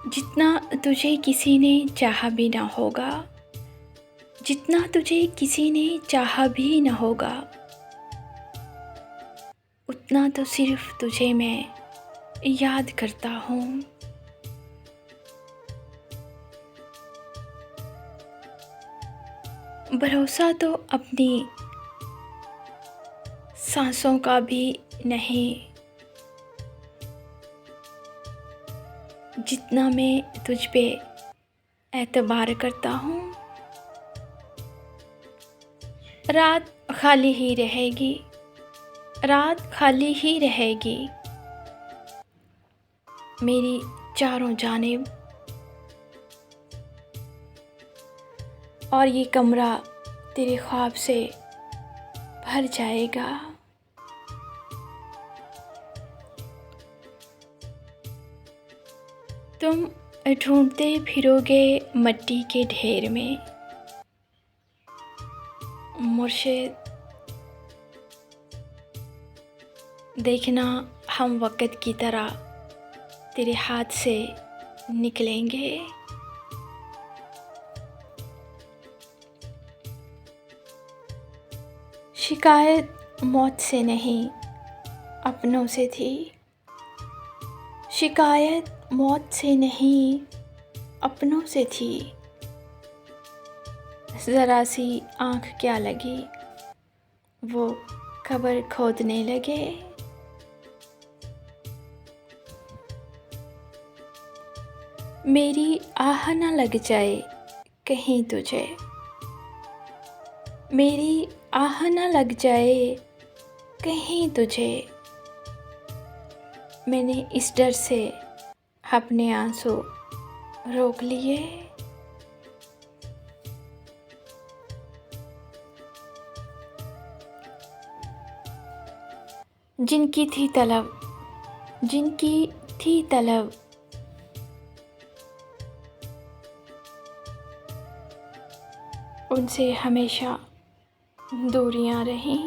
जितना तुझे किसी ने चाहा भी ना होगा, जितना तुझे किसी ने चाहा भी ना होगा, उतना तो सिर्फ तुझे मैं याद करता हूँ। भरोसा तो अपनी सांसों का भी नहीं, जितना मैं तुझ पे एतबार करता हूँ। रात खाली ही रहेगी, रात खाली ही रहेगी, मेरी चारों जानिब, और ये कमरा तेरे ख्वाब से भर जाएगा। तुम ढूंढते फिरोगे मिट्टी के ढेर में, मुर्शिद देखना हम वक़्त की तरह तेरे हाथ से निकलेंगे। शिकायत मौत से नहीं अपनों से थी, शिकायत मौत से नहीं अपनों से थी। ज़रा सी आँख क्या लगी, वो कब्र खोदने लगे। मेरी आह न लग जाए कहीं तुझे, मेरी आह न लग जाए कहीं तुझे, मैंने इस डर से अपने आंसू रोक लिए। जिनकी थी तलब, जिनकी थी तलब, उनसे हमेशा दूरियां रहीं।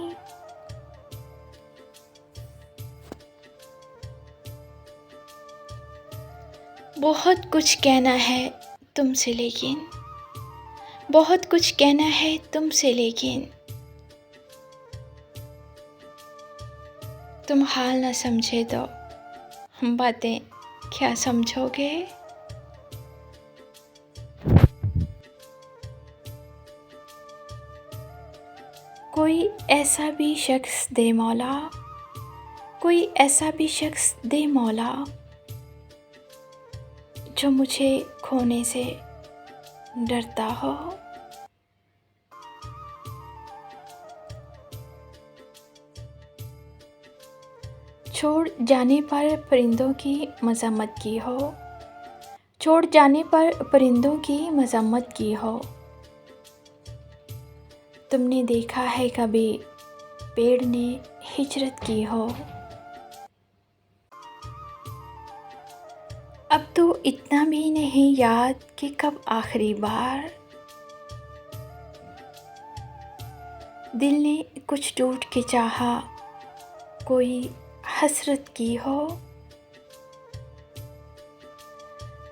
बहुत कुछ कहना है तुमसे लेकिन, बहुत कुछ कहना है तुमसे लेकिन, तुम हाल न समझे तो हम बातें क्या समझोगे। कोई ऐसा भी शख्स दे मौला, कोई ऐसा भी शख्स दे मौला, जो मुझे खोने से डरता हो। छोड़ जाने पर परिंदों की मज़म्मत की हो, छोड़ जाने पर परिंदों की मज़म्मत की हो। तुमने देखा है कभी पेड़ ने हिजरत की हो। अब तो इतना भी नहीं याद कि कब आखिरी बार दिल ने कुछ टूट के चाहा, कोई हसरत की हो।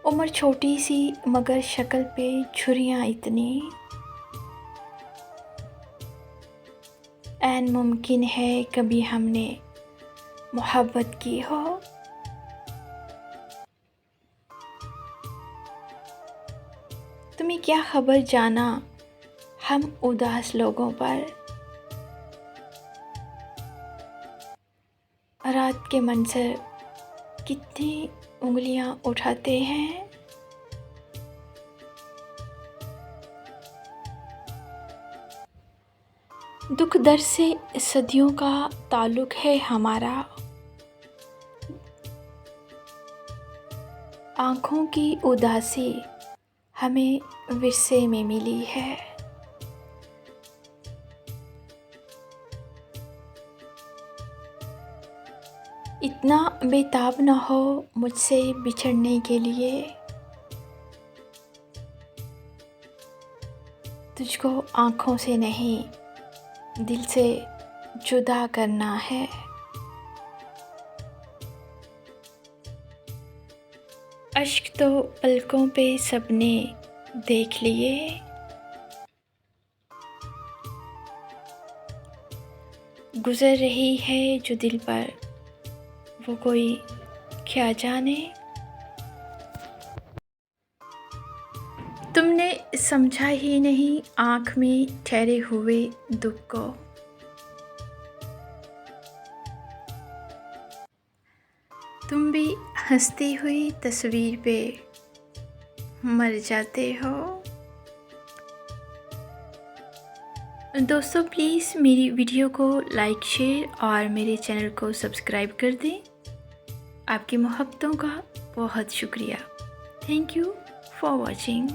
उम्र छोटी सी मगर शक्ल पे झुर्रियाँ इतनी, ऐन मुमकिन है कभी हमने मोहब्बत की हो। तुम्हें क्या खबर जाना हम उदास लोगों पर, रात के मंजर कितनी उंगलियां उठाते हैं। दुख दर्द से सदियों का ताल्लुक है हमारा, आँखों की उदासी हमें विरसे में मिली है। इतना बेताब न हो मुझसे बिछड़ने के लिए, तुझको आँखों से नहीं दिल से जुदा करना है। अश्क तो पलकों पे सबने देख लिए, गुज़र रही है जो दिल पर वो कोई क्या जाने। तुमने समझा ही नहीं आँख में ठहरे हुए दुख को, तुम भी हंसती हुई तस्वीर पे मर जाते हो। दोस्तों प्लीज़ मेरी वीडियो को लाइक शेयर और मेरे चैनल को सब्सक्राइब कर दें। आपकी मोहब्बतों का बहुत शुक्रिया। Thank you for watching.